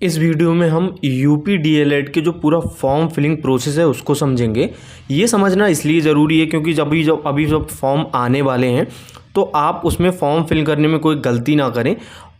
इस वीडियो में हम यूपी डीएलएड के जो पूरा फॉर्म फिलिंग प्रोसेस है उसको समझेंगे। ये समझना इसलिए ज़रूरी है क्योंकि जब फॉर्म आने वाले हैं तो आप उसमें फॉर्म फिल करने में कोई गलती ना करें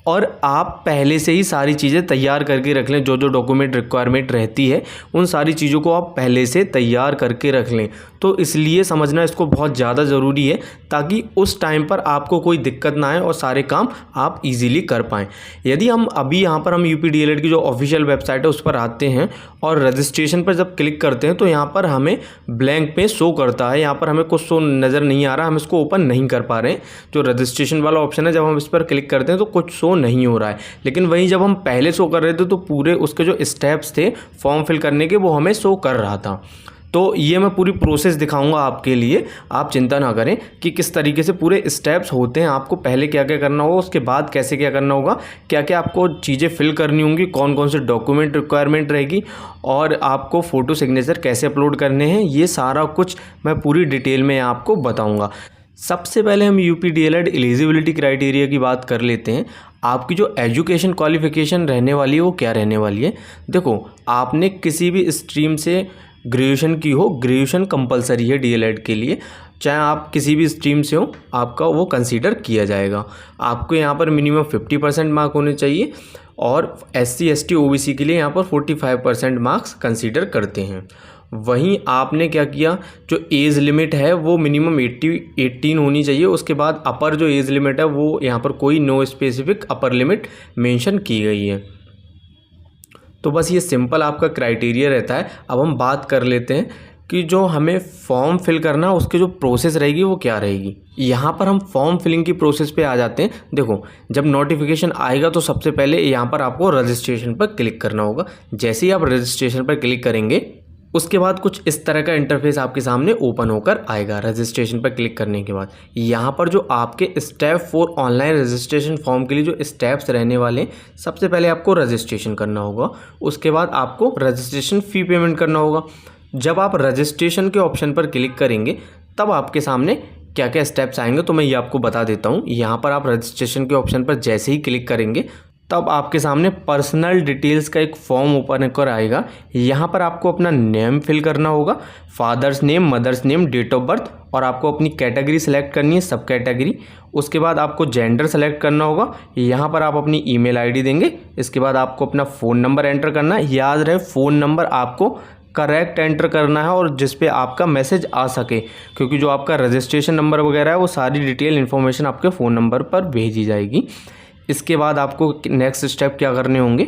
और आप पहले से ही सारी चीज़ें तैयार करके रख लें। जो जो डॉक्यूमेंट रिक्वायरमेंट रहती है उन सारी चीज़ों को आप पहले से तैयार करके रख लें। तो इसलिए समझना इसको बहुत ज़्यादा ज़रूरी है ताकि उस टाइम पर आपको कोई दिक्कत ना आए और सारे काम आप इजीली कर पाएँ। यदि हम अभी यहाँ पर हम यूपी डीएलएड की जो ऑफिशियल वेबसाइट है उस पर आते हैं और रजिस्ट्रेशन पर जब क्लिक करते हैं तो यहाँ पर हमें ब्लैंक पे शो करता है। यहाँ पर हमें कुछ शो नज़र नहीं आ रहा, हम इसको ओपन नहीं कर पा रहे हैं। जो रजिस्ट्रेशन वाला ऑप्शन है जब हम इस पर क्लिक करते हैं तो कुछ शो नहीं हो रहा है, लेकिन वहीं जब हम पहले शो कर रहे थे तो पूरे उसके जो स्टेप्स थे फॉर्म फिल करने के वो हमें शो कर रहा था। तो ये मैं पूरी प्रोसेस दिखाऊंगा आपके लिए, आप चिंता ना करें कि किस तरीके से पूरे स्टेप्स होते हैं, आपको पहले क्या क्या करना होगा, उसके बाद कैसे क्या करना होगा, क्या क्या आपको चीज़ें फिल करनी होंगी, कौन कौन से डॉक्यूमेंट रिक्वायरमेंट रहेगी और आपको फ़ोटो सिग्नेचर कैसे अपलोड करने हैं। ये सारा कुछ मैं पूरी डिटेल में आपको बताऊँगा। सबसे पहले हम यूपी डीएलएड एलिजिबिलिटी क्राइटेरिया की बात कर लेते हैं। आपकी जो एजुकेशन क्वालिफ़िकेशन रहने वाली है वो क्या रहने वाली है। देखो, आपने किसी भी स्ट्रीम से ग्रेजुएशन की हो, ग्रेजुएशन कंपलसरी है डीएलएड के लिए, चाहे आप किसी भी स्ट्रीम से हो आपका वो कंसीडर किया जाएगा। आपको यहाँ पर मिनिमम 50% मार्क होने चाहिए और SC ST OBC के लिए यहाँ पर 45% मार्क्स कंसीडर करते हैं। वहीं आपने क्या किया, जो एज लिमिट है वो मिनिमम 18 होनी चाहिए। उसके बाद अपर जो एज लिमिट है वो यहाँ पर कोई no specific upper limit mention की गई है। तो बस ये सिंपल आपका क्राइटेरिया रहता है। अब हम बात कर लेते हैं कि जो हमें फॉर्म फिल करना उसकी जो प्रोसेस रहेगी वो क्या रहेगी। यहाँ पर हम फॉर्म फिलिंग की प्रोसेस पे आ जाते हैं। देखो, जब नोटिफिकेशन आएगा तो सबसे पहले यहाँ पर आपको रजिस्ट्रेशन पर क्लिक करना होगा। जैसे ही आप रजिस्ट्रेशन पर क्लिक करेंगे उसके बाद कुछ इस तरह का इंटरफेस आपके सामने ओपन होकर आएगा। रजिस्ट्रेशन पर क्लिक करने के बाद यहाँ पर जो आपके स्टेप 4 ऑनलाइन रजिस्ट्रेशन फॉर्म के लिए जो स्टेप्स रहने वाले हैं, सबसे पहले आपको रजिस्ट्रेशन करना होगा। उसके बाद आपको रजिस्ट्रेशन फ़ी पेमेंट करना होगा। जब आप रजिस्ट्रेशन के ऑप्शन पर क्लिक करेंगे तब आपके सामने क्या क्या स्टेप्स आएंगे तो मैं ये आपको बता देता हूँ। यहाँ पर आप रजिस्ट्रेशन के ऑप्शन पर जैसे ही क्लिक करेंगे तब आपके सामने पर्सनल डिटेल्स का एक फॉर्म ओपन होकर आएगा। यहाँ पर आपको अपना नेम फिल करना होगा, father's name, mother's name, date of birth, और आपको अपनी कैटेगरी सेलेक्ट करनी है, सब कैटेगरी। उसके बाद आपको जेंडर सेलेक्ट करना होगा। यहाँ पर आप अपनी ईमेल आईडी देंगे। इसके बाद आपको अपना फ़ोन नंबर एंटर करना है। याद रहे, फ़ोन नंबर आपको करेक्ट एंटर करना है और जिस पे आपका मैसेज आ सके, क्योंकि जो आपका रजिस्ट्रेशन नंबर वगैरह है वो सारी डिटेल इन्फॉर्मेशन आपके फ़ोन नंबर पर भेजी जाएगी। इसके बाद आपको नेक्स्ट स्टेप क्या करने होंगे,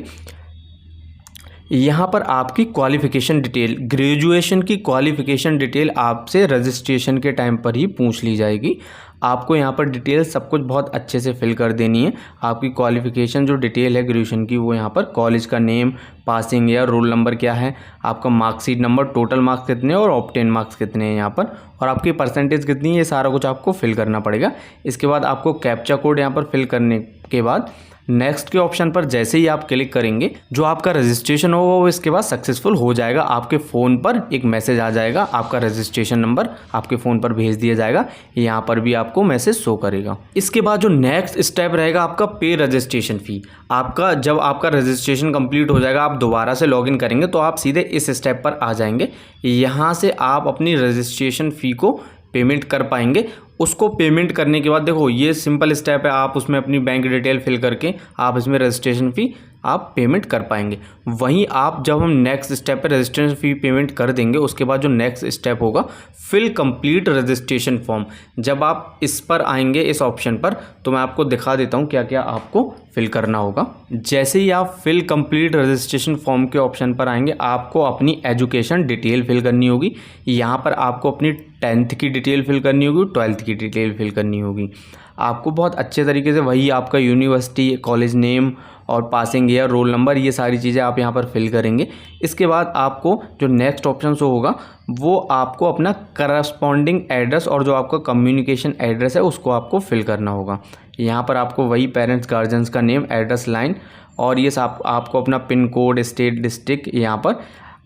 यहाँ पर आपकी क्वालिफ़िकेशन डिटेल, ग्रेजुएशन की क्वालिफ़िकेशन डिटेल आपसे रजिस्ट्रेशन के टाइम पर ही पूछ ली जाएगी। आपको यहाँ पर डिटेल सब कुछ बहुत अच्छे से फिल कर देनी है। आपकी क्वालिफ़िकेशन जो डिटेल है ग्रेजुएशन की वो यहाँ पर कॉलेज का name, passing year, roll number क्या है, आपका मार्कशीट नंबर, टोटल मार्क्स कितने और ऑब्टेन मार्क्स कितने हैं यहाँ पर, और आपकी परसेंटेज कितनी है, ये सारा कुछ आपको फिल करना पड़ेगा। इसके बाद आपको कैप्चा कोड यहाँ पर फिल करने के बाद नेक्स्ट के ऑप्शन पर जैसे ही आप क्लिक करेंगे जो आपका रजिस्ट्रेशन होगा वो इसके बाद सक्सेसफुल हो जाएगा। आपके फ़ोन पर एक मैसेज आ जाएगा, आपका रजिस्ट्रेशन नंबर आपके फ़ोन पर भेज दिया जाएगा। यहाँ पर भी आपको मैसेज शो करेगा। इसके बाद जो नेक्स्ट स्टेप रहेगा आपका पे रजिस्ट्रेशन फ़ी। आपका जब आपका रजिस्ट्रेशन कंप्लीट हो जाएगा, आप दोबारा से लॉगिन करेंगे तो आप सीधे इस स्टेप पर आ जाएंगे। यहाँ से आप अपनी रजिस्ट्रेशन फ़ी को पेमेंट कर पाएंगे। उसको पेमेंट करने के बाद देखो, ये सिंपल स्टेप है, आप उसमें अपनी बैंक डिटेल फिल करके आप इसमें रजिस्ट्रेशन फ़ी आप पेमेंट कर पाएंगे। वहीं आप जब हम नेक्स्ट स्टेप पे रजिस्ट्रेशन फ़ी पेमेंट कर देंगे उसके बाद जो नेक्स्ट स्टेप होगा फिल कंप्लीट रजिस्ट्रेशन फॉर्म। जब आप इस पर आएंगे इस ऑप्शन पर तो मैं आपको दिखा देता हूँ क्या क्या आपको फिल करना होगा। जैसे ही आप फिल कंप्लीट रजिस्ट्रेशन फॉर्म के ऑप्शन पर आएंगे आपको अपनी एजुकेशन डिटेल फिल करनी होगी। यहाँ पर आपको अपनी 10th की डिटेल फिल करनी होगी, 12th की डिटेल फिल करनी होगी। आपको बहुत अच्छे तरीके से वही आपका यूनिवर्सिटी, कॉलेज नेम और पासिंग ईयर, रोल नंबर, ये सारी चीज़ें आप यहाँ पर फिल करेंगे। इसके बाद आपको जो नेक्स्ट ऑप्शन शो होगा वो आपको अपना करस्पॉन्डिंग एड्रेस और जो आपका कम्युनिकेशन एड्रेस है उसको आपको फिल करना होगा। यहाँ पर आपको वही पेरेंट्स गार्जियंस का नेम, एड्रेस लाइन और ये आपको अपना पिन कोड, स्टेट, डिस्ट्रिक्ट यहाँ पर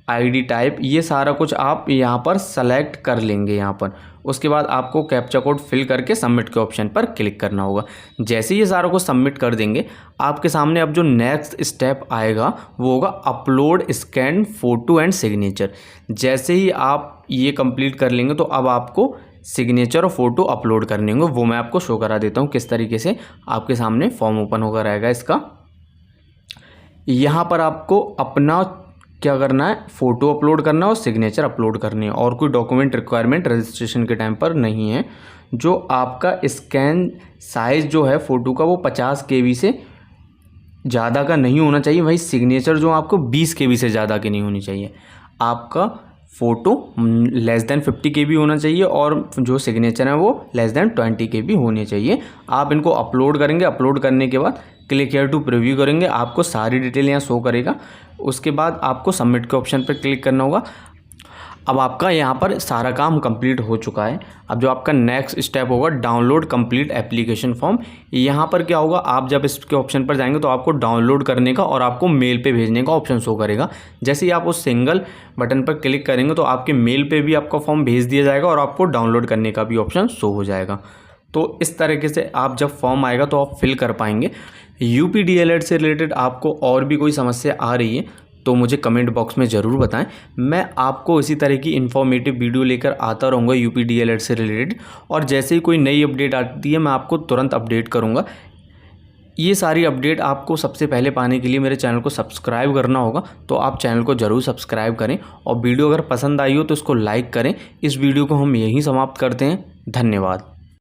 आईडी टाइप, ये सारा कुछ आप यहाँ पर सेलेक्ट कर लेंगे यहाँ पर। उसके बाद आपको कैप्चा कोड फिल करके सबमिट के ऑप्शन पर क्लिक करना होगा। जैसे ही ये सारा कुछ सबमिट कर देंगे, आपके सामने अब जो नेक्स्ट स्टेप आएगा वो होगा upload scan photo and signature. जैसे ही आप ये कंप्लीट कर लेंगे तो अब आपको सिग्नेचर और फ़ोटो अपलोड करने होंगे। वो मैं आपको शो करा देता हूँ किस तरीके से आपके सामने फॉर्म ओपन होकर आएगा इसका। यहाँ पर आपको अपना क्या करना है, फ़ोटो अपलोड करना है और सिग्नेचर अपलोड करनी है, और कोई डॉक्यूमेंट रिक्वायरमेंट रजिस्ट्रेशन के टाइम पर नहीं है। जो आपका स्कैन साइज़ जो है फ़ोटो का वो 50 KB से ज़्यादा का नहीं होना चाहिए। वही सिग्नेचर जो आपको 20 KB से ज़्यादा की नहीं होनी चाहिए। आपका फ़ोटो लेस देन 50 KB होना चाहिए और जो सिग्नेचर है वो लेस देन 20 KB होने चाहिए। आप इनको अपलोड करेंगे। अपलोड करने के बाद क्लिक हियर टू प्रीव्यू करेंगे, आपको सारी डिटेल यहाँ शो करेगा। उसके बाद आपको सबमिट के ऑप्शन पर क्लिक करना होगा। अब आपका यहाँ पर सारा काम कंप्लीट हो चुका है। अब जो आपका नेक्स्ट स्टेप होगा डाउनलोड कंप्लीट एप्लीकेशन फॉर्म। यहाँ पर क्या होगा, आप जब इसके ऑप्शन पर जाएंगे तो आपको डाउनलोड करने का और आपको मेल पे भेजने का ऑप्शन शो करेगा। जैसे ही आप उस सिंगल बटन पर क्लिक करेंगे तो आपके मेल पे भी आपका फॉर्म भेज दिया जाएगा और आपको डाउनलोड करने का भी ऑप्शन शो हो जाएगा। तो इस तरीके से आप जब फॉर्म आएगा तो आप फिल कर पाएंगे। UPDLED से रिलेटेड आपको और भी कोई समस्या आ रही है तो मुझे कमेंट बॉक्स में ज़रूर बताएं। मैं आपको इसी तरह की इन्फॉर्मेटिव वीडियो लेकर आता रहूँगा UPDLED से रिलेटेड, और जैसे ही कोई नई अपडेट आती है मैं आपको तुरंत अपडेट करूँगा। ये सारी अपडेट आपको सबसे पहले पाने के लिए मेरे चैनल को सब्सक्राइब करना होगा, तो आप चैनल को ज़रूर सब्सक्राइब करें। और वीडियो अगर पसंद आई हो तो इसको लाइक करें। इस वीडियो को हम यहीं समाप्त करते हैं। धन्यवाद।